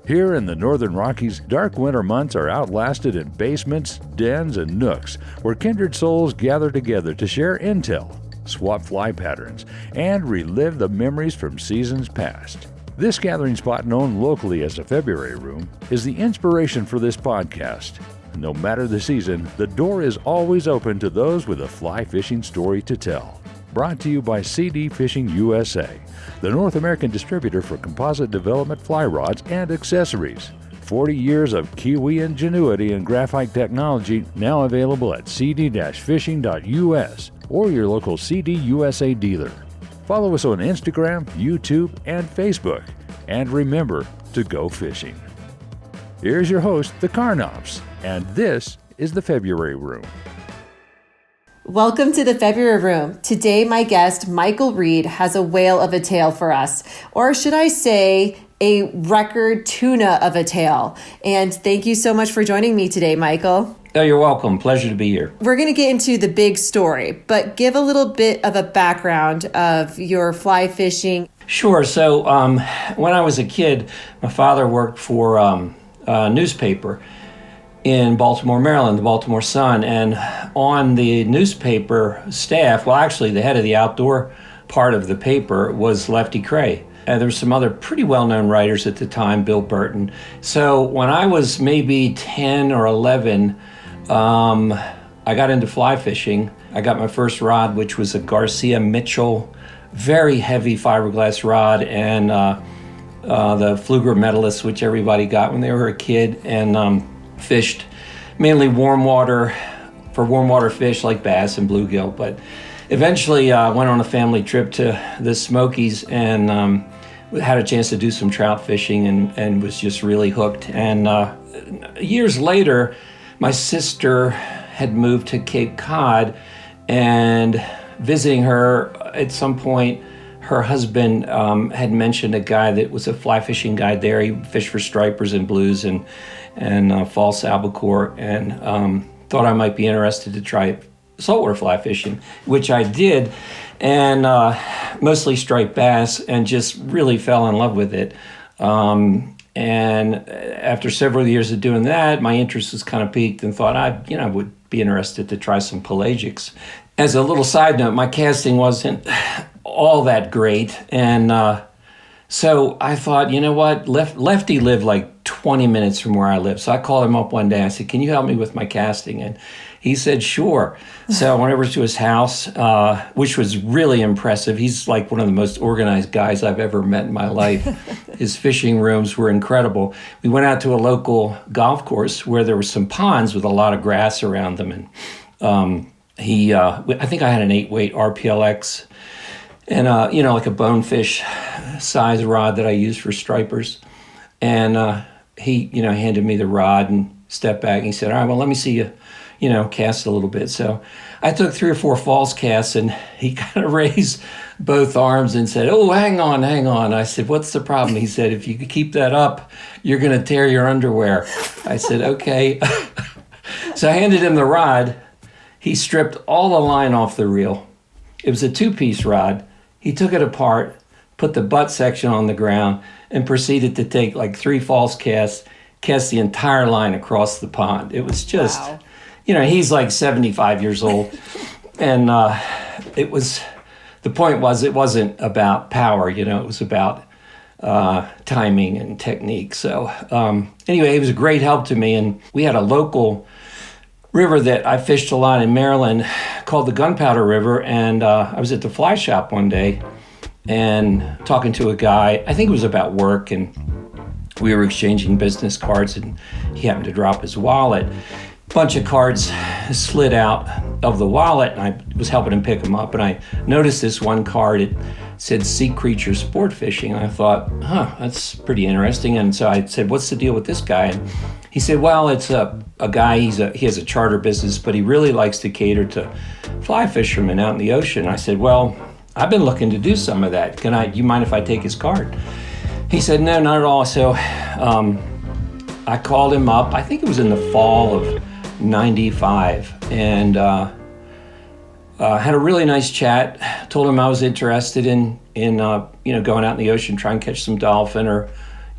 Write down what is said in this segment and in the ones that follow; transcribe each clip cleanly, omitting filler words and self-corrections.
Here in the Northern Rockies, dark winter months are outlasted in basements, dens, and nooks where kindred souls gather together to share intel, swap fly patterns, and relive the memories from seasons past. This gathering spot, known locally as the February Room, is the inspiration for this podcast. No matter the season, the door is always open to those with a fly fishing story to tell. Brought to you by CD Fishing USA, the North American distributor for composite development fly rods and accessories. 40 years of Kiwi ingenuity and graphite technology, now available at cd-fishing.us or your local CD USA dealer. Follow us on Instagram, YouTube, and Facebook. And remember to go fishing. Here's your host, the Carnops, and this is the February Room. Welcome to the February Room. Today, my guest, Michael Reid, has a whale of a tale for us. Or should I say, a record tuna of a tale. And thank you so much for joining me today, Michael. Oh, you're welcome. Pleasure to be here. We're going to get into the big story, but give a little bit of a background of your fly fishing. Sure. So when I was a kid, my father worked for a newspaper in Baltimore, Maryland, the Baltimore Sun. And on the newspaper staff, well, actually, the head of the outdoor part of the paper was Lefty Kreh. There were some other pretty well-known writers at the time, Bill Burton. So when I was maybe 10 or 11, I got into fly fishing. I got my first rod, which was a Garcia Mitchell, very heavy fiberglass rod, and the Pfluger Medalist, which everybody got when they were a kid, and fished mainly warm water for warm water fish like bass and bluegill. But eventually went on a family trip to the Smokies and had a chance to do some trout fishing and was just really hooked. And years later, my sister had moved to Cape Cod, and visiting her at some point, her husband had mentioned a guy that was a fly fishing guide there. He fished for stripers and blues and false albacore, and thought I might be interested to try saltwater fly fishing, which I did, and mostly striped bass, and just really fell in love with it. And after several years of doing that, my interest was kind of peaked, and thought I would be interested to try some pelagics. As a little side note, my casting wasn't all that great, and so I thought, you know what, Lefty lived like 20 minutes from where I live. So I called him up one day. I said, can you help me with my casting? And he said, sure. So I went over to his house, which was really impressive. He's like one of the most organized guys I've ever met in my life. His fishing rooms were incredible. We went out to a local golf course where there were some ponds with a lot of grass around them. And I think I had an 8-weight RPLX and, like a bonefish size rod that I use for stripers. And he, handed me the rod and stepped back, and he said, all right, well, let me see you, cast a little bit. So I took 3 or 4 false casts, and he kind of raised both arms and said, oh, hang on. I said, what's the problem? He said, if you could keep that up, you're going to tear your underwear. I said, okay. So I handed him the rod. He stripped all the line off the reel. It was a 2-piece rod. He took it apart, put the butt section on the ground, and proceeded to take like 3 false casts, cast the entire line across the pond. It was just, wow. He's like 75 years old. And the point was, it wasn't about power, it was about timing and technique. So anyway, it was a great help to me. And we had a local river that I fished a lot in Maryland called the Gunpowder River. And I was at the fly shop one day and talking to a guy. I think it was about work, and we were exchanging business cards, and he happened to drop his wallet. A bunch of cards slid out of the wallet, and I was helping him pick them up, and I noticed this one card. It said Sea Creature Sport Fishing, and I thought, that's pretty interesting. And so I said, what's the deal with this guy? And he said, well, it's a guy, he has a charter business, but he really likes to cater to fly fishermen out in the ocean. I said, well, I've been looking to do some of that. Do you mind if I take his card? He said, no, not at all. So I called him up. I think it was in the fall of '95, and had a really nice chat. Told him I was interested in going out in the ocean, trying to catch some dolphin or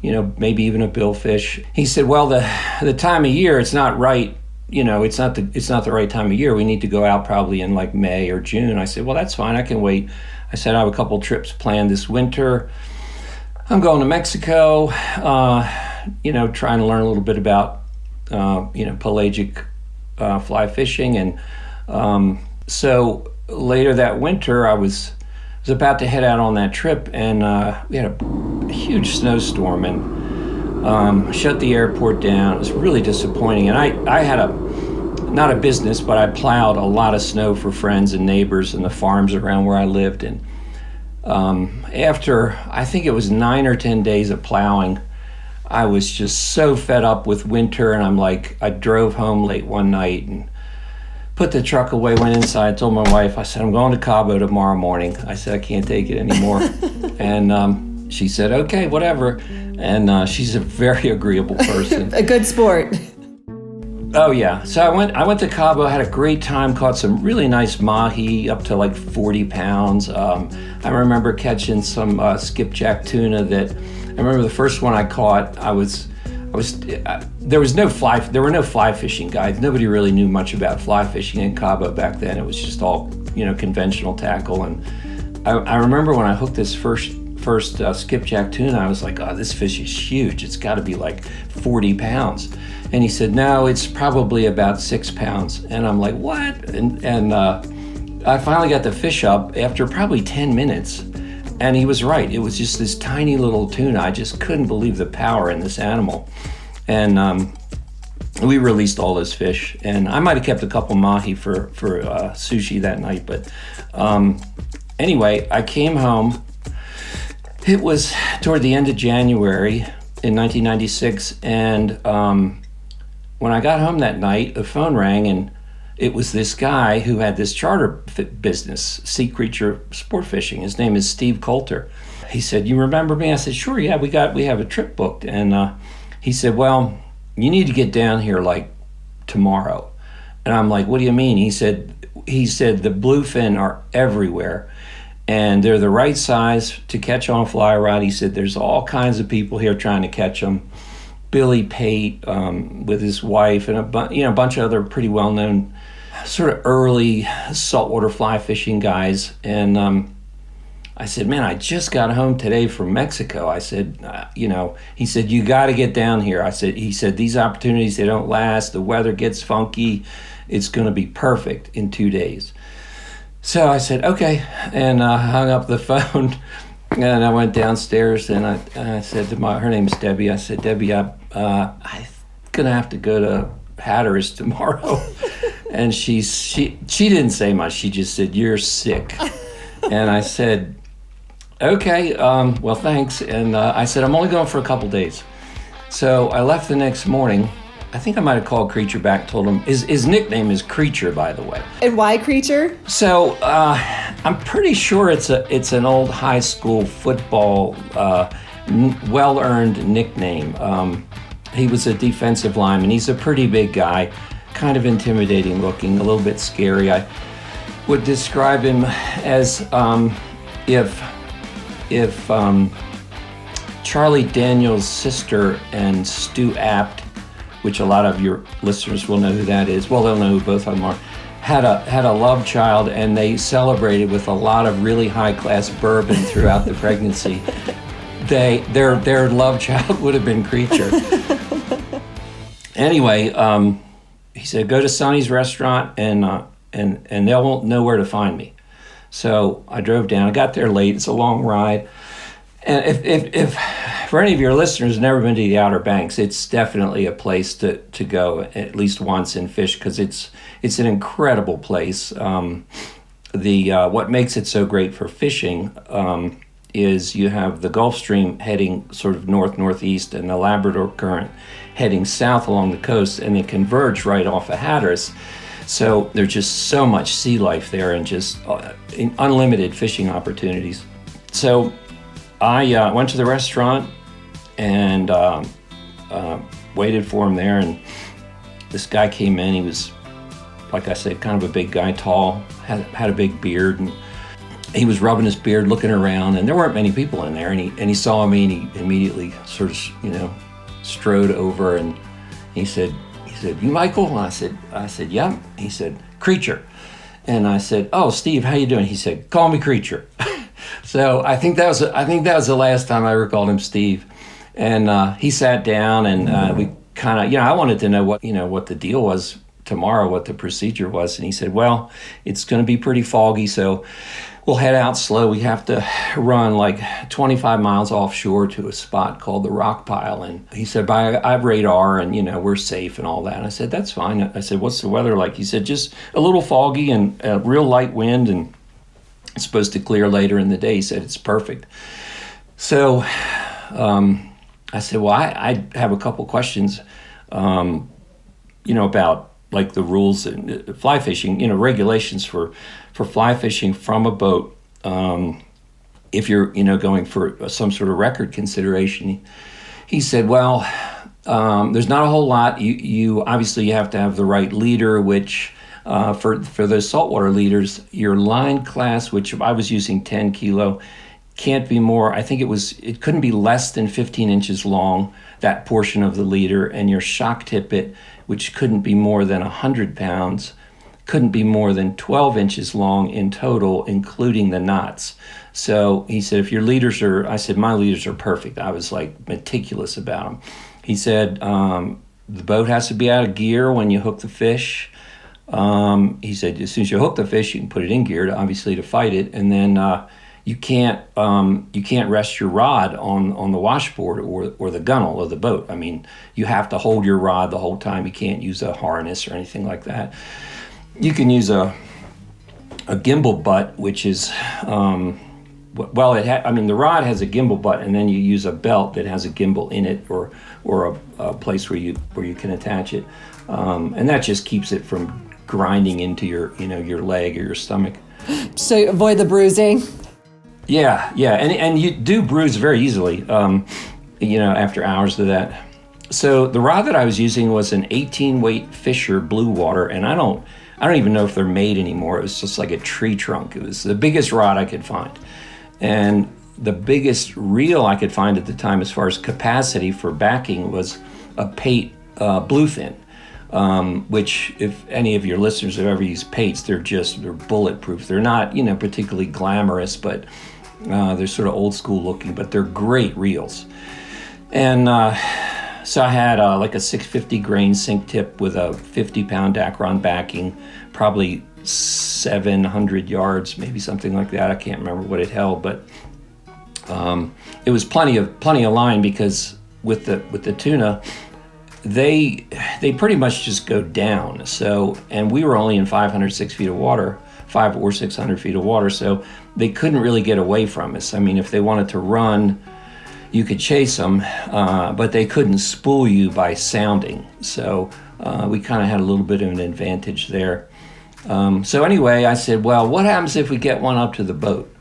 maybe even a billfish. He said, well, the time of year, it's not right. It's not the right time of year. We need to go out probably in like May or June. I said, well, that's fine. I can wait. I said, I have a couple trips planned this winter. I'm going to Mexico, trying to learn a little bit about, pelagic fly fishing. And so later that winter, I was about to head out on that trip, and we had a huge snowstorm and shut the airport down. It was really disappointing. And I had not a business, but I plowed a lot of snow for friends and neighbors and the farms around where I lived. And after, I think it was 9 or 10 days of plowing, I was just so fed up with winter. And I drove home late one night and put the truck away, went inside, told my wife, I said, I'm going to Cabo tomorrow morning. I said, I can't take it anymore. And she said, okay, whatever. And she's a very agreeable person. A good sport. Oh yeah. So I went to Cabo, had a great time, caught some really nice mahi up to like 40 pounds. I remember catching some skipjack tuna that, I remember the first one I caught, there were no fly fishing guides. Nobody really knew much about fly fishing in Cabo back then. It was just all, conventional tackle. And I remember when I hooked this first skipjack tuna, I was like, oh, this fish is huge. It's got to be like 40 pounds. And he said, no, it's probably about 6 pounds. And I'm like, what? And I finally got the fish up after probably 10 minutes. And he was right. It was just this tiny little tuna. I just couldn't believe the power in this animal. And we released all those fish. And I might have kept a couple mahi for sushi that night. But anyway, I came home. It was toward the end of January in 1996. And when I got home that night, the phone rang, and it was this guy who had this charter business, sea creature sport fishing. His name is Steve Coulter. He said, you remember me? I said, sure, yeah, we have a trip booked. And he said, well, you need to get down here like tomorrow. And I'm like, what do you mean? He said, the bluefin are everywhere, and they're the right size to catch on a fly rod. He said, there's all kinds of people here trying to catch them. Billy Pate with his wife and a bunch of other pretty well-known sort of early saltwater fly fishing guys. And I said, man, I just got home today from Mexico. I said, he said, you got to get down here. He said, these opportunities, they don't last. The weather gets funky. It's going to be perfect in 2 days. So I said, okay, and hung up the phone. And I went downstairs, and I said to her name's Debbie. I said, Debbie, I'm gonna have to go to Hatteras tomorrow. And she didn't say much. She just said, you're sick. And I said, okay, well, thanks. And I said, I'm only going for a couple days. So I left the next morning. I think I might have called Creature back, told him, his nickname is Creature, by the way. And why Creature? So I'm pretty sure it's an old high school football well-earned nickname. He was a defensive lineman. He's a pretty big guy, kind of intimidating looking, a little bit scary. I would describe him as if Charlie Daniels' sister and Stu Apt, which a lot of your listeners will know who that is. Well, they'll know who both of them are. Had a love child, and they celebrated with a lot of really high-class bourbon throughout the pregnancy. Their love child would have been Creature. Anyway, he said, go to Sonny's restaurant, and they won't know where to find me. So I drove down. I got there late. It's a long ride. And if for any of your listeners who've never been to the Outer Banks, it's definitely a place to go at least once and fish, because it's an incredible place. What makes it so great for fishing is you have the Gulf Stream heading sort of north-northeast and the Labrador Current heading south along the coast, and they converge right off of Hatteras. So there's just so much sea life there, and just unlimited fishing opportunities. So I went to the restaurant and waited for him there, and this guy came in. He was, like I said, kind of a big guy, tall, had a big beard, and he was rubbing his beard, looking around, and there weren't many people in there. And he saw me, and he immediately sort of, strode over, and he said, "You Michael?" And I said, "Yeah." He said, "Creature." And I said, "Oh, Steve, how you doing?" He said, "Call me Creature." So I think that was the last time I ever called him Steve. And he sat down, and we kind of, I wanted to know what the deal was tomorrow, what the procedure was. And he said, "Well, it's going to be pretty foggy, so we'll head out slow. We have to run like 25 miles offshore to a spot called the Rock Pile." And he said, "I have radar, and we're safe and all that." And I said, "That's fine." I said, "What's the weather like?" He said, "Just a little foggy and a real light wind, and it's supposed to clear later in the day." He said, "It's perfect." So I said, "Well, I have a couple questions, about like the rules and fly fishing, regulations for fly fishing from a boat. If you're, going for some sort of record consideration." He said, "Well, there's not a whole lot. You obviously you have to have the right leader, which for those saltwater leaders, your line class, which I was using 10 kilo, can't be more. I think it couldn't be less than 15 inches long, that portion of the leader, and your shock tippet, which couldn't be more than 100 pounds, couldn't be more than 12 inches long in total, including the knots." So he said, "If your leaders are," I said, "My leaders are perfect." I was like meticulous about them. He said, "The boat has to be out of gear when you hook the fish." He said, "As soon as you hook the fish, you can put it in gear, obviously to fight it, and then you can't rest your rod on the washboard or the gunnel of the boat. I mean, you have to hold your rod the whole time. You can't use a harness or anything like that. You can use a gimbal butt, which is the rod has a gimbal butt, and then you use a belt that has a gimbal in it, or a place where you can attach it, and that just keeps it from grinding into your leg or your stomach. So you avoid the bruising. Yeah, and you do bruise very easily, after hours of that. So the rod that I was using was an 18 weight Fisher Blue Water, and I don't even know if they're made anymore. It was just like a tree trunk. It was the biggest rod I could find, and the biggest reel I could find at the time, as far as capacity for backing, was a Pate bluefin. Which, if any of your listeners have ever used Pates, they're bulletproof. They're not, particularly glamorous, but they're sort of old school looking, but they're great reels. And so I had like a 650 grain sink tip with a 50-pound Dacron backing, probably 700 yards, maybe something like that. I can't remember what it held, but it was plenty of line, because with the tuna, they pretty much just go down. So, and we were only in 506 feet of water, 500 or 600 feet of water, so they couldn't really get away from us. I mean, if they wanted to run, you could chase them, but they couldn't spool you by sounding. So we kind of had a little bit of an advantage there. So anyway, I said, "Well, what happens if we get one up to the boat?"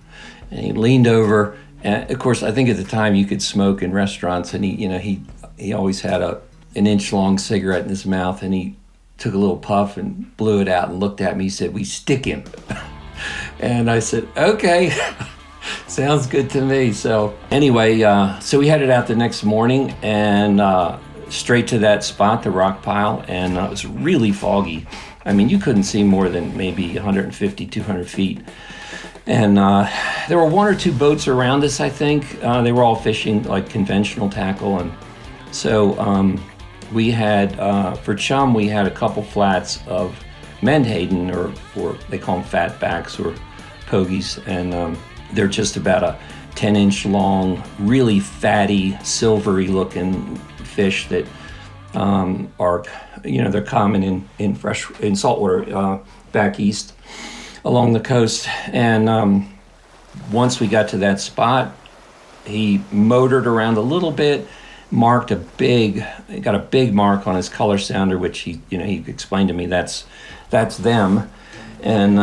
And he leaned over, and of course, I think at the time you could smoke in restaurants, and he always had an inch-long cigarette in his mouth, and he took a little puff and blew it out and looked at me. He said, "We stick him." And I said, "Okay, sounds good to me." So anyway, so we headed out the next morning, and straight to that spot, the Rock Pile, and it was really foggy. I mean, you couldn't see more than maybe 150, 200 feet. And there were one or two boats around us, I think. They were all fishing like conventional tackle, and so we had, for chum, we had a couple flats of menhaden, or they call them fatbacks or pogies, and they're just about a 10-inch long, really fatty, silvery looking fish that are, they're common in saltwater back east along the coast. And once we got to that spot, he motored around a little bit, got a big mark on his color sounder, which he explained to me that's them. And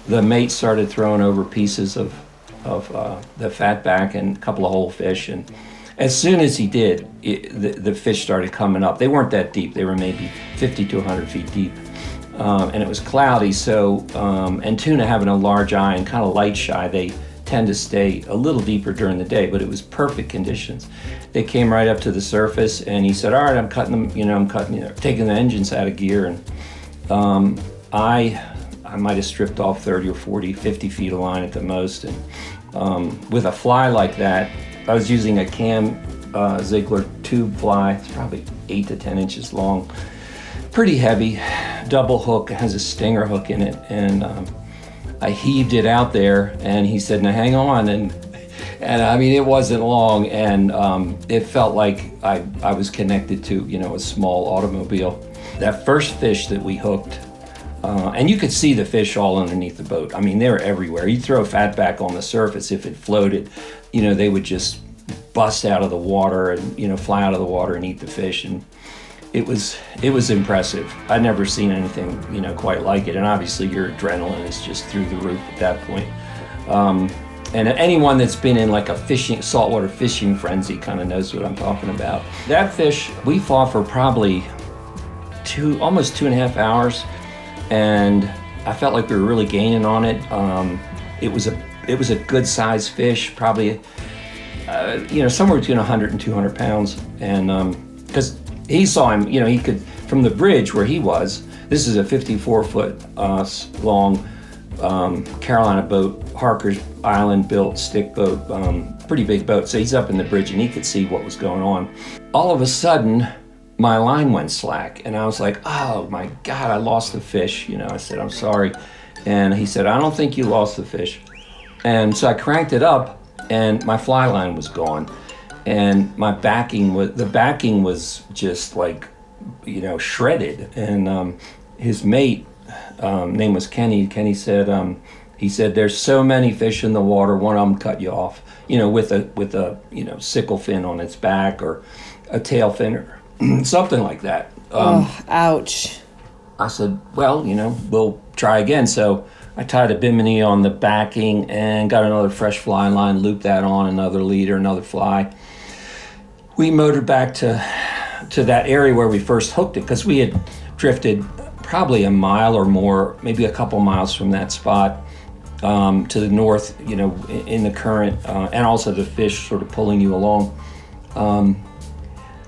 the mate started throwing over pieces of the fatback and a couple of whole fish, and as soon as he did, the fish started coming up. They weren't that deep. They were maybe 50 to 100 feet deep. and it was cloudy. So, and tuna having a large eye and kind of light shy, they tend to stay a little deeper during the day, but it was perfect conditions. They came right up to the surface, and he said, all right, I'm cutting them, taking the engines out of gear. And I might have stripped off 30 or 40, 50 feet of line at the most. And with a fly like that, I was using a Cam Ziegler tube fly. It's probably 8 to 10 inches long. Pretty heavy, double hook, it has a stinger hook in it. And I heaved it out there, and he said, now hang on. And I mean, it wasn't long, and it felt like I was connected to, a small automobile. That first fish that we hooked, and you could see the fish all underneath the boat. I mean, they were everywhere. You throw a fatback on the surface, if it floated, they would just bust out of the water and, fly out of the water and eat the fish. And it was impressive. I'd never seen anything, quite like it. And obviously your adrenaline is just through the roof at that point. And anyone that's been in like a saltwater fishing frenzy kind of knows what I'm talking about. That fish, we fought for probably almost 2.5 hours. And I felt like we were really gaining on it. It was a good sized fish, probably, somewhere between 100 and 200 pounds. And because he saw him, he could, from the bridge where he was, this is a 54-foot long Carolina boat, Harker's Island built stick boat, pretty big boat. So he's up in the bridge and he could see what was going on. All of a sudden, my line went slack, and I was like, oh my God, I lost the fish. I said, I'm sorry. And he said, I don't think you lost the fish. And so I cranked it up, and my fly line was gone. And the backing was just like, shredded. And his mate, name was Kenny. Kenny said, he said, there's so many fish in the water, one of them cut you off, with a sickle fin on its back or a tail fin or something like that. Ouch. I said, well, we'll try again. So I tied a bimini on the backing and got another fresh fly line, looped that on, another leader, another fly. We motored back to that area where we first hooked it, because we had drifted probably a mile or more, maybe a couple miles from that spot, to the north, in the current, and also the fish sort of pulling you along.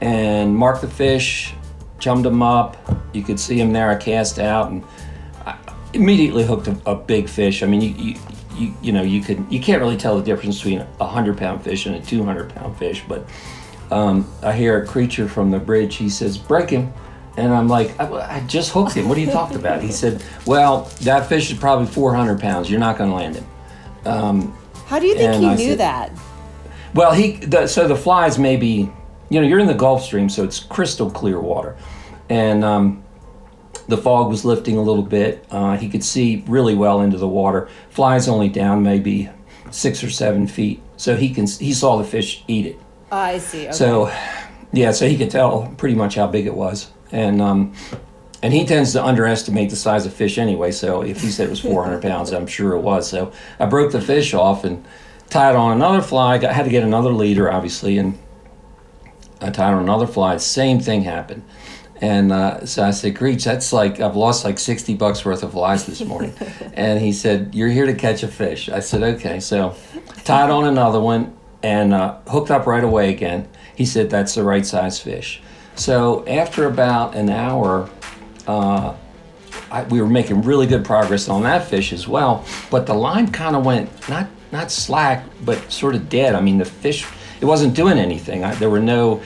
And marked the fish, chummed them up. You could see them there. I cast out and I immediately hooked a big fish. I mean, you can't really tell the difference between a 100-pound fish and a 200-pound fish. But I hear a creature from the bridge. He says, "Break him," and I'm like, "I just hooked him. What are you talking about?" He said, "Well, that fish is probably 400 pounds. You're not going to land him." How do you think he knew that? Well, so the flies maybe. You're in the Gulf Stream, so it's crystal clear water. And the fog was lifting a little bit. He could see really well into the water. Flies only down maybe 6 or 7 feet. So he saw the fish eat it. I see. Okay. So, so he could tell pretty much how big it was. And he tends to underestimate the size of fish anyway. So if he said it was 400 pounds, I'm sure it was. So I broke the fish off and tied on another fly. I had to get another leader, obviously, and I tied on another fly. Same thing happened. And so I said, Creech, that's like, I've lost like $60 worth of flies this morning. And he said, you're here to catch a fish. I said, okay. So tied on another one and hooked up right away again. He said, that's the right size fish. So after about an hour, we were making really good progress on that fish as well. But the line kind of went, not slack, but sort of dead. I mean, the fish, it wasn't doing anything. There were no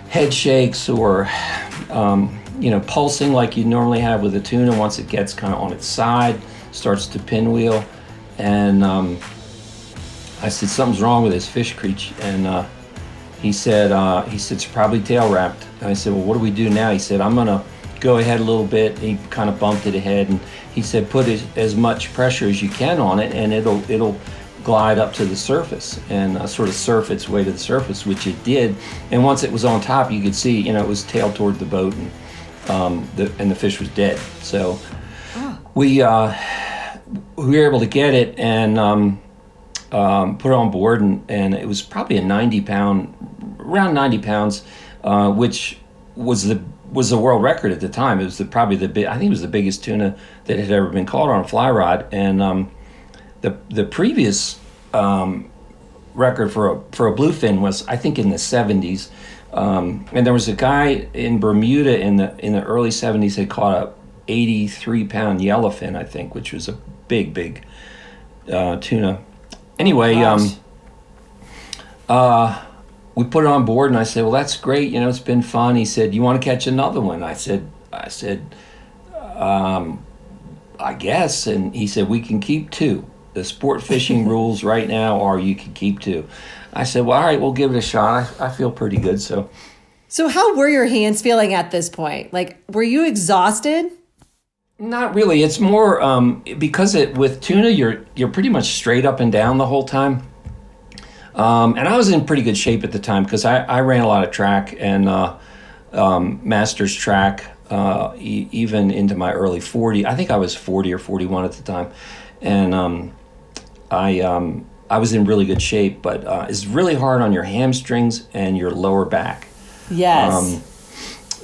head shakes or, pulsing like you normally have with a tuna once it gets kind of on its side, starts to pinwheel. And I said, something's wrong with this fish, Creech. And he said, it's probably tail wrapped. And I said, well, what do we do now? He said, I'm going to go ahead a little bit. He kind of bumped it ahead. And he said, put as much pressure as you can on it, and it'll glide up to the surface and sort of surf its way to the surface, which it did. And once it was on top, you could see, it was tailed toward the boat, and the fish was dead. So we were able to get it and put it on board, and it was probably around 90 pounds, which was the was the world record at the time. It was probably I think it was the biggest tuna that had ever been caught on a fly rod. And the previous record for a bluefin was, I think, in the 70s. And there was a guy in Bermuda in the early 70s that caught a 83-pound yellowfin, I think, which was a big tuna. Anyway, we put it on board, and I said, well, that's great. It's been fun. He said, you want to catch another one? I said, I guess. And he said, we can keep 2. The sport fishing rules right now are you can keep 2. I said, well, all right, we'll give it a shot. I feel pretty good. So how were your hands feeling at this point? Like, were you exhausted? Not really. It's more because with tuna, you're pretty much straight up and down the whole time. And I was in pretty good shape at the time because I ran a lot of track and masters track even into my early 40. I think I was 40 or 41 at the time. And I was in really good shape, but it's really hard on your hamstrings and your lower back. Yes.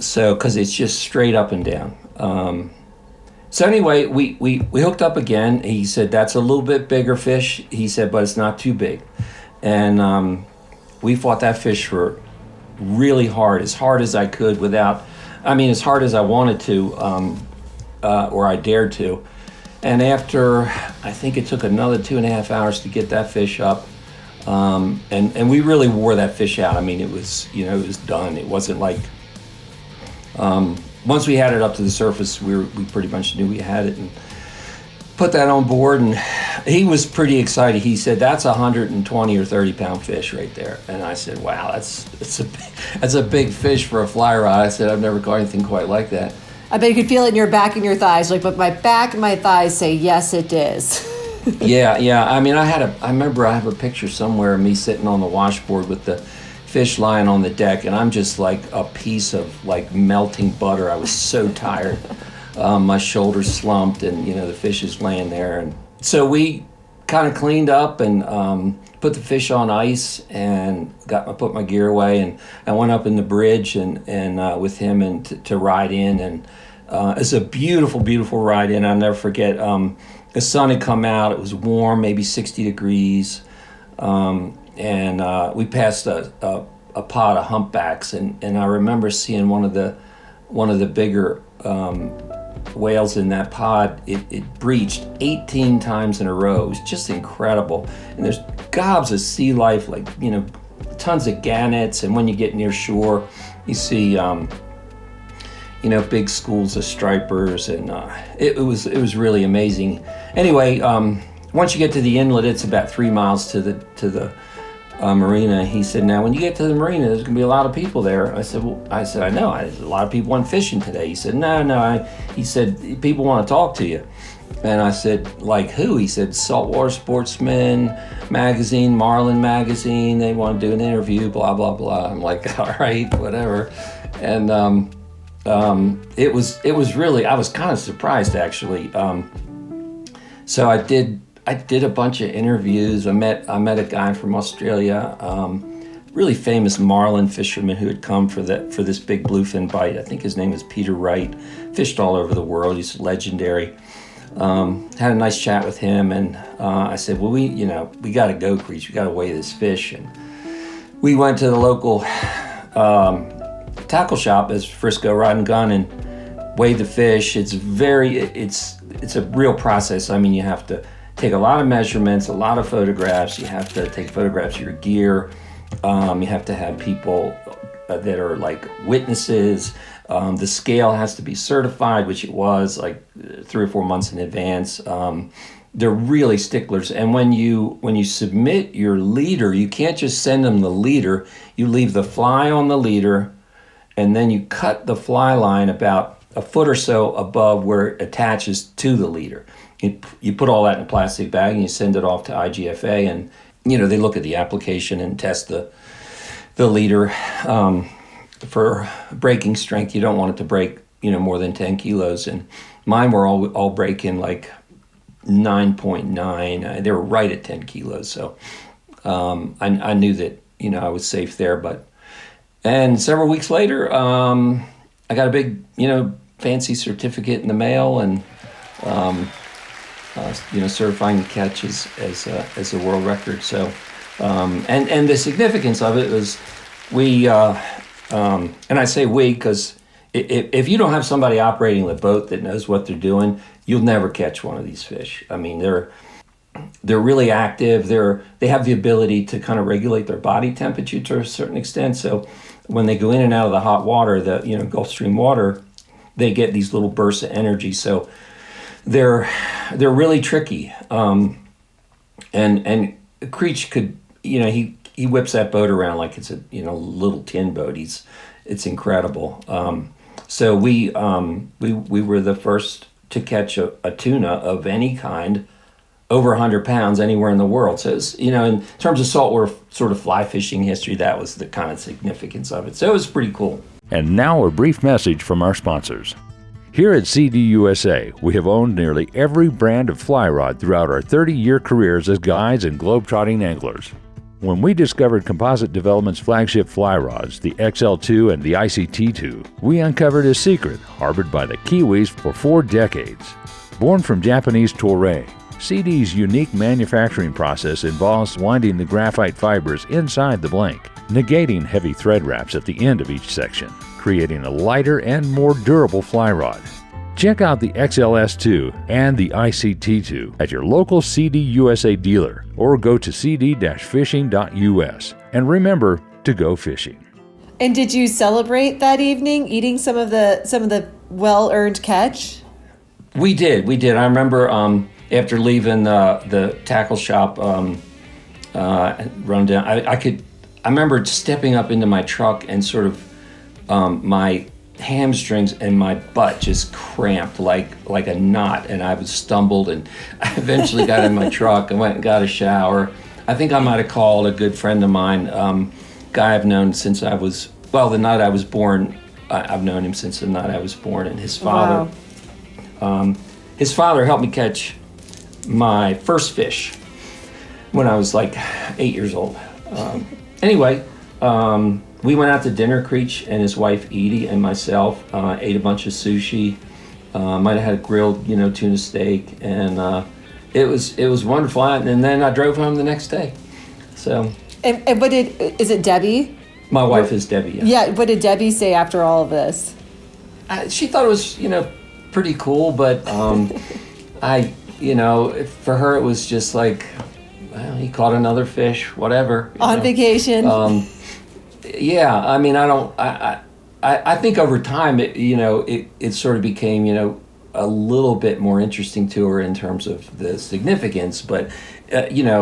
So, because it's just straight up and down. So anyway, we hooked up again. He said, that's a little bit bigger fish. He said, but it's not too big. And we fought that fish for really hard as I could as hard as I wanted to, or I dared to. And after, I think it took another 2.5 hours to get that fish up. And we really wore that fish out. I mean, it was done. It wasn't like, once we had it up to the surface, we pretty much knew we had it and put that on board. And he was pretty excited. He said, that's 120 or 30 pound fish right there. And I said, wow, that's a big fish for a fly rod. I said, I've never caught anything quite like that. I bet you could feel it in your back and your thighs. Like, but my back and my thighs say, yes, it is. Yeah. I mean, I remember I have a picture somewhere of me sitting on the washboard with the fish lying on the deck, and I'm just like a piece of like melting butter. I was so tired. My shoulders slumped, and the fish is laying there. And so we kind of cleaned up and put the fish on ice and put my gear away, and I went up in the bridge and with him and to ride in, and it's a beautiful ride in. I'll never forget. The sun had come out. It was warm, maybe 60 degrees, and we passed a pod of humpbacks, and I remember seeing one of the bigger whales in that pod. It breached 18 times in a row. It was just incredible. And there's gobs of sea life, like tons of gannets, and when you get near shore, you see big schools of stripers, and it was really amazing. Anyway, once you get to the inlet, it's about 3 miles to the marina. He said, now when you get to the marina, there's gonna be a lot of people there. I said, I know. A lot of people went fishing today. He said, no. He said, people want to talk to you. And I said, like who? He said, Saltwater Sportsman magazine, Marlin magazine. They want to do an interview, blah blah blah. I'm like, all right, whatever. And it was really, I was kind of surprised actually. So I did a bunch of interviews. I met a guy from Australia, really famous marlin fisherman who had come for this big bluefin bite. I think his name is Peter Reid. Fished all over the world. He's legendary. Had a nice chat with him, and I said, well, we got to go, Creech. We got to weigh this fish. And we went to the local tackle shop as Frisco Rod and Gun and weighed the fish. It's a real process. I mean, you have to take a lot of measurements, a lot of photographs. You have to take photographs of your gear. You have to have people that are like witnesses. The scale has to be certified, which it was like 3 or 4 months in advance. They're really sticklers. And when you submit your leader, you can't just send them the leader. You leave the fly on the leader, and then you cut the fly line about a foot or so above where it attaches to the leader. You put all that in a plastic bag and you send it off to IGFA, and they look at the application and test the leader for breaking strength. You don't want it to break more than 10 kilos, and mine were all breaking like 9.9. They were right at 10 kilos, so I knew that I was safe there. And several weeks later, I got a big, fancy certificate in the mail, and certifying the catch as a world record. So, and the significance of it was and I say we because if you don't have somebody operating the boat that knows what they're doing, you'll never catch one of these fish. I mean, they're really active. They have the ability to kind of regulate their body temperature to a certain extent. So when they go in and out of the hot water, the Gulf Stream water, they get these little bursts of energy. So they're really tricky. And Creech could, he whips that boat around like it's a little tin boat. It's incredible. So we were the first to catch a tuna of any kind over 100 pounds anywhere in the world. So it's, in terms of saltwater sort of fly fishing history, that was the kind of significance of it. So it was pretty cool. And now a brief message from our sponsors. Here at CDUSA, we have owned nearly every brand of fly rod throughout our 30-year careers as guides and globetrotting anglers. When we discovered Composite Development's flagship fly rods, the XL2 and the ICT2, we uncovered a secret harbored by the Kiwis for 4 decades. Born from Japanese Toray, CD's unique manufacturing process involves winding the graphite fibers inside the blank, negating heavy thread wraps at the end of each section, creating a lighter and more durable fly rod. Check out the XLS2 and the ICT2 at your local CD USA dealer or go to cd-fishing.us. And remember to go fishing. And did you celebrate that evening eating some of the well-earned catch? We did. I remember after leaving the tackle shop, run down, I remember stepping up into my truck and sort of my hamstrings and my butt just cramped like a knot, and I was stumbled, and I eventually got in my truck and went and got a shower. I think I might have called a good friend of mine, guy I've known since the night I was born. I've known him since the night I was born, and his father. Wow. His father helped me catch my first fish when I was like 8 years old. Anyway, we went out to dinner, Creech and his wife Edie and myself, ate a bunch of sushi, might have had a grilled, tuna steak, and it was wonderful. And then I drove home the next day. So. And is it Debbie? My wife is Debbie. Yeah. Yeah. What did Debbie say after all of this? She thought it was, pretty cool, but for her it was just like, well, he caught another fish, whatever. On vacation. Yeah, I mean, I think over time, it sort of became, a little bit more interesting to her in terms of the significance, but,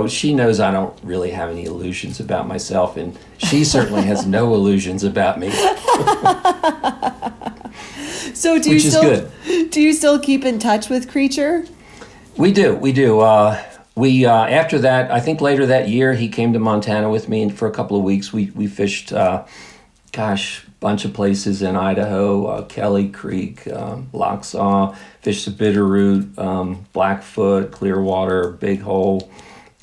she knows I don't really have any illusions about myself, and she certainly has no illusions about me. So do you still keep in touch with Creature? We do. After that, I think later that year, he came to Montana with me, and for a couple of weeks, we fished, bunch of places in Idaho, Kelly Creek, Locksaw, fished the Bitterroot, Blackfoot, Clearwater, Big Hole,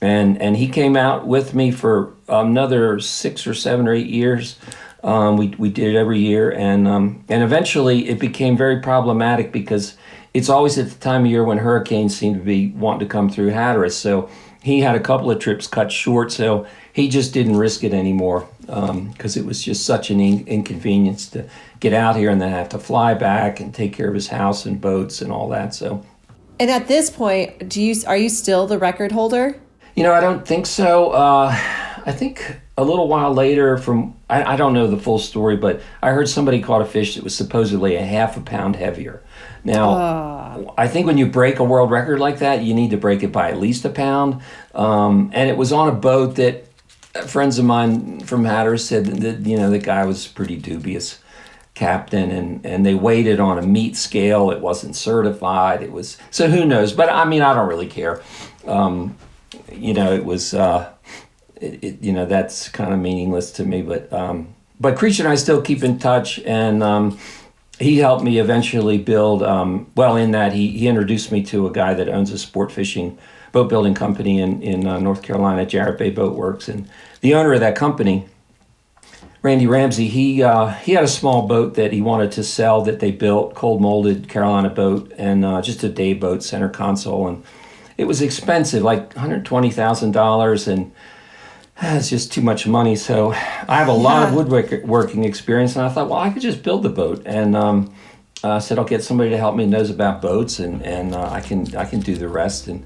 and he came out with me for another 6 or 7 or 8 years. We did it every year, and eventually it became very problematic because it's always at the time of year when hurricanes seem to be wanting to come through Hatteras. So he had a couple of trips cut short, so he just didn't risk it anymore because it was just such an inconvenience to get out here and then have to fly back and take care of his house and boats and all that. So. And at this point, are you still the record holder? I don't think so. I think a little while later I don't know the full story, but I heard somebody caught a fish that was supposedly a half a pound heavier. Now, I think when you break a world record like that, you need to break it by at least a pound. And it was on a boat that friends of mine from Hatteras said that, the guy was pretty dubious captain, and they weighed it on a meat scale. It wasn't certified. So who knows? But I mean, I don't really care. It was, that's kind of meaningless to me. But Creech and I still keep in touch, and he helped me eventually build, in that he introduced me to a guy that owns a sport fishing boat building company in North Carolina, Jarrett Bay Boat Works. And the owner of that company Randy Ramsey, he had a small boat that he wanted to sell that they built, cold molded Carolina boat, and just a day boat, center console, and it was expensive, like $120,000, and it's just too much money. So I have a lot of woodworking experience, and I thought, well, I could just build the boat, and I said I'll get somebody to help me who knows about boats, and I can do the rest. And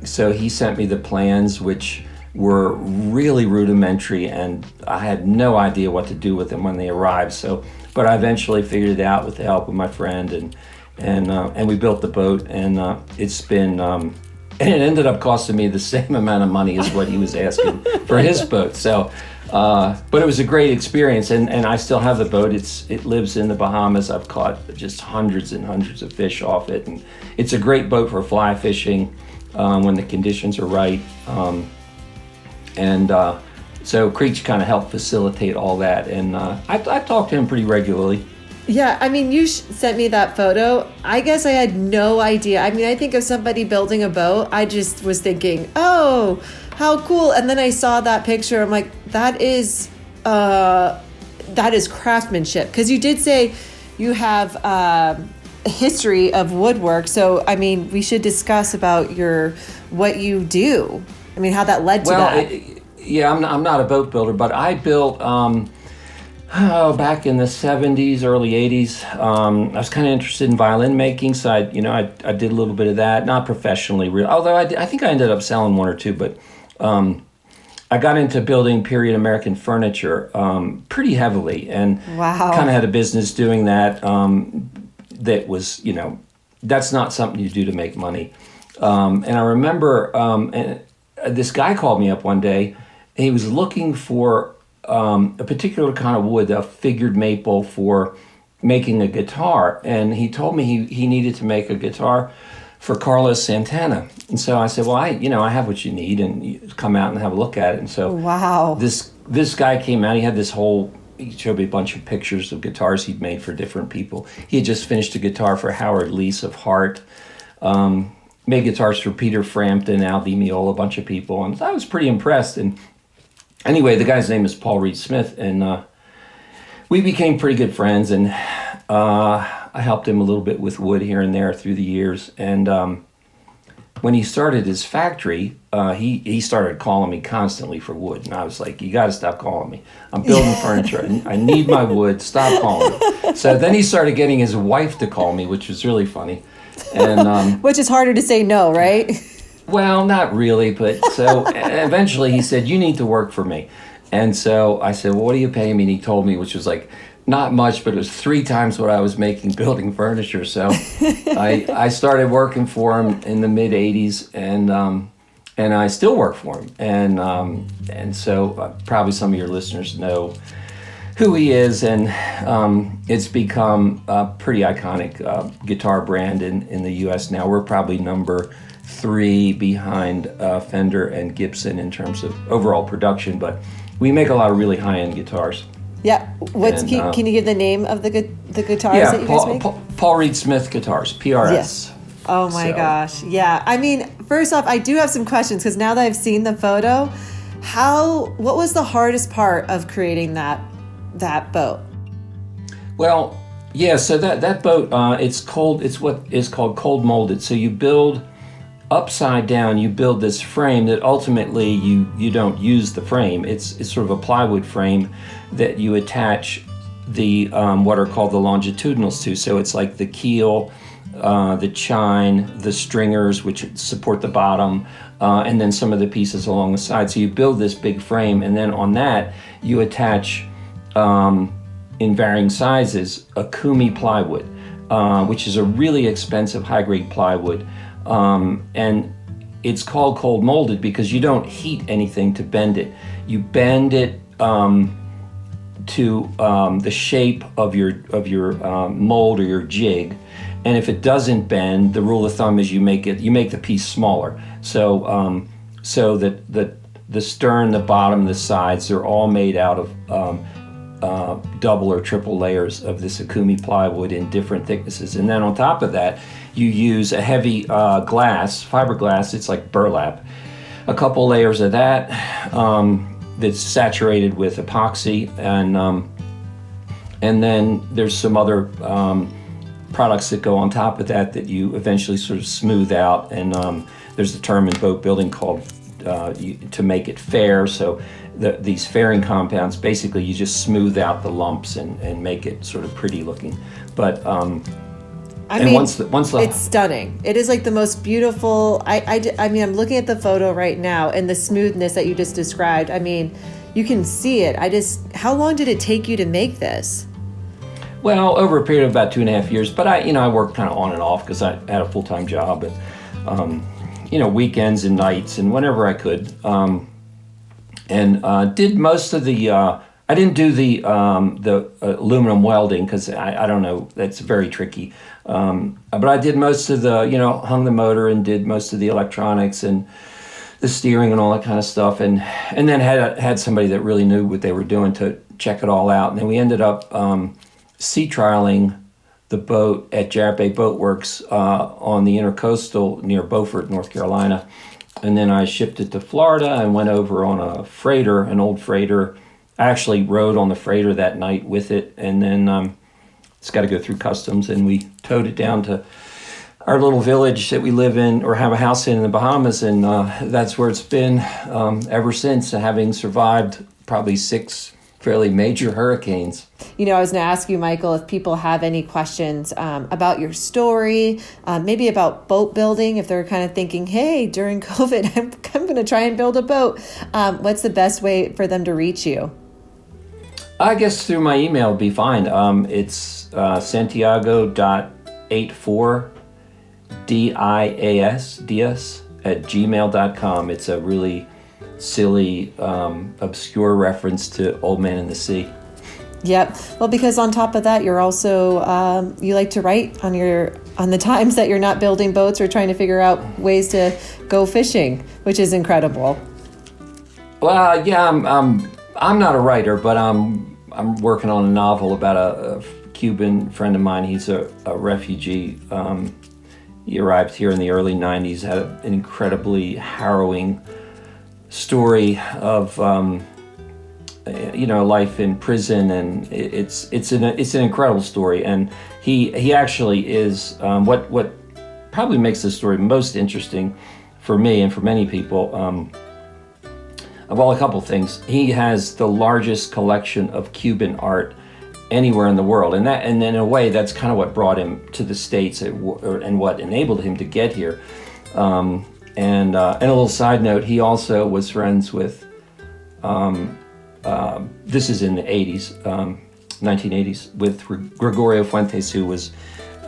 so he sent me the plans, which were really rudimentary, and I had no idea what to do with them when they arrived. So, but I eventually figured it out with the help of my friend, and we built the boat, and it's been, and it ended up costing me the same amount of money as what he was asking for his boat. So, but it was a great experience, and I still have the boat. It lives in the Bahamas. I've caught just hundreds and hundreds of fish off it, and it's a great boat for fly fishing when the conditions are right. So Creech kind of helped facilitate all that, and I talk to him pretty regularly. Yeah, I mean, you sent me that photo. I guess I had no idea. I mean, I think of somebody building a boat, I just was thinking, oh, how cool. And then I saw that picture. I'm like, that is craftsmanship. Because you did say you have a history of woodwork. So, I mean, we should discuss about what you do. I mean, how that led to that. I'm not a boat builder, but I built back in the 70s, early 80s. I was kind of interested in violin making, so I did a little bit of that, not professionally, although I think I ended up selling one or two. But I got into building period American furniture pretty heavily, and kind of had a business doing that. That was, that's not something you do to make money. And I remember. This guy called me up one day, and he was looking for a particular kind of wood, a figured maple, for making a guitar. And he told me he needed to make a guitar for Carlos Santana. And so I said, well, I have what you need, and you come out and have a look at it. And so this guy came out. He had he showed me a bunch of pictures of guitars he'd made for different people. He had just finished a guitar for Howard Leese of Heart. Made guitars for Peter Frampton, Al Di Meola, a bunch of people, and I was pretty impressed. And anyway, the guy's name is Paul Reid Smith, and we became pretty good friends, and I helped him a little bit with wood here and there through the years. And when he started his factory, he started calling me constantly for wood, and I was like, you got to stop calling me. I'm building furniture. I need my wood. Stop calling me. So then he started getting his wife to call me, which was really funny. And which is harder to say no, right? Well, not really, but so eventually he said, you need to work for me. And so I said, well, what are you paying me? And he told me, which was like not much, but it was 3 times what I was making building furniture. So I started working for him in the mid 80s, and I still work for him. And so probably some of your listeners know who he is, and it's become a pretty iconic guitar brand in the U.S. now. We're probably number 3 behind Fender and Gibson in terms of overall production, but we make a lot of really high-end guitars. Yeah, can you give the name of the guitars that you guys make? Paul Reid Smith Guitars, PRS. Yes. Oh my gosh, yeah. I mean, first off, I do have some questions, because now that I've seen the photo, what was the hardest part of creating that boat? Well, yeah, so that boat, it's what is called cold molded. So you build upside down, you build this frame that ultimately you don't use the frame. It's sort of a plywood frame that you attach the what are called the longitudinals to. So it's like the keel, the chine, the stringers, which support the bottom, and then some of the pieces along the side. So you build this big frame, and then on that you attach in varying sizes a Kumi plywood, which is a really expensive high-grade plywood, and it's called cold molded because you don't heat anything to bend it. You bend it to the shape of your mold or your jig, and if it doesn't bend, the rule of thumb is you make the piece smaller. So that the stern, the bottom, the sides, they're all made out of double or triple layers of this Akumi plywood in different thicknesses. And then on top of that, you use a heavy glass, fiberglass, it's like burlap, a couple layers of that, that's saturated with epoxy, and then there's some other products that go on top of that you eventually sort of smooth out. And there's a term in boat building called to make it fair. So these fairing compounds, basically you just smooth out the lumps and make it sort of pretty looking. But I mean, once the it's stunning. It is like the most beautiful. I mean, I'm looking at the photo right now, and the smoothness that you just described. I mean, you can see it. How long did it take you to make this? Well, over a period of about 2.5 years. But I worked kind of on and off because I had a full-time job, and weekends and nights and whenever I could, and did most of the. I didn't do the aluminum welding because I don't know, that's very tricky. But I did most of the, hung the motor and did most of the electronics and the steering and all that kind of stuff. And then had somebody that really knew what they were doing to check it all out. And then we ended up sea trialing the boat at Jarrett Bay Boat Works on the Intercoastal near Beaufort, North Carolina. And then I shipped it to Florida and went over on a freighter, an old freighter. I actually rode on the freighter that night with it, and then it's got to go through customs, and we towed it down to our little village that we live in or have a house in the Bahamas, and that's where it's been ever since, having survived probably 6 fairly major hurricanes. I was going to ask you, Michael, if people have any questions about your story, maybe about boat building, if they're kind of thinking, hey, during COVID, I'm going to try and build a boat. What's the best way for them to reach you? I guess through my email would be fine. It's santiago.84dias@gmail.com. It's a really silly, obscure reference to Old Man in the Sea. Yep. Well, because on top of that, you're also, you like to write on the times that you're not building boats or trying to figure out ways to go fishing, which is incredible. Well, yeah, I'm not a writer, but I'm working on a novel about a Cuban friend of mine. He's a refugee. He arrived here in the early 90s, had an incredibly harrowing story of life in prison, and it's an incredible story. And he actually is what probably makes this story most interesting for me and for many people. Well, a couple things. He has the largest collection of Cuban art anywhere in the world, and in a way, that's kind of what brought him to the States and what enabled him to get here. And a little side note, he also was friends with. This is in the 80s, 1980s, with Gregorio Fuentes, who was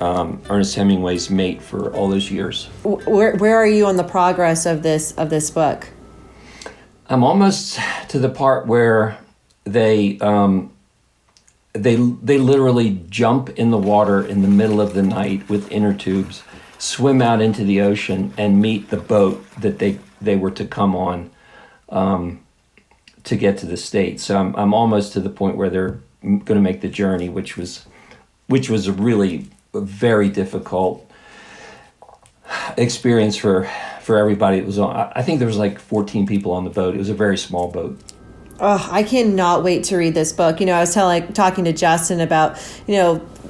Ernest Hemingway's mate for all those years. Where are you on the progress of this book? I'm almost to the part where they literally jump in the water in the middle of the night with inner tubes, swim out into the ocean, and meet the boat that they were to come on to get to the States. So I'm almost to the point where they're going to make the journey, which was a really very difficult experience for everybody. It was I think there was like 14 people on the boat. It was a very small boat. Oh, I cannot wait to read this book. I was talking to Justin about,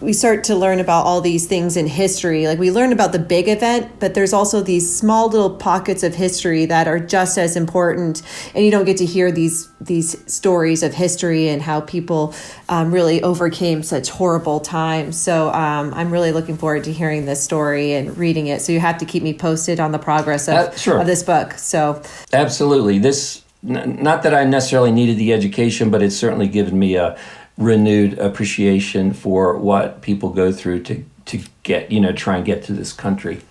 we start to learn about all these things in history. Like we learn about the big event, but there's also these small little pockets of history that are just as important. And you don't get to hear these stories of history and how people really overcame such horrible times. So I'm really looking forward to hearing this story and reading it. So you have to keep me posted on the progress of this book. So absolutely. Not that I necessarily needed the education, but it's certainly given me a renewed appreciation for what people go through to get, try and get to this country.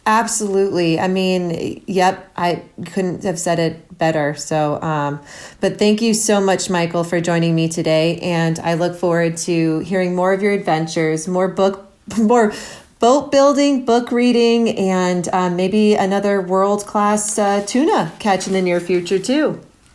Absolutely. I mean, yep, I couldn't have said it better. So, but thank you so much, Michael, for joining me today. And I look forward to hearing more of your adventures, more boat building, book reading, and maybe another world-class tuna catch in the near future too.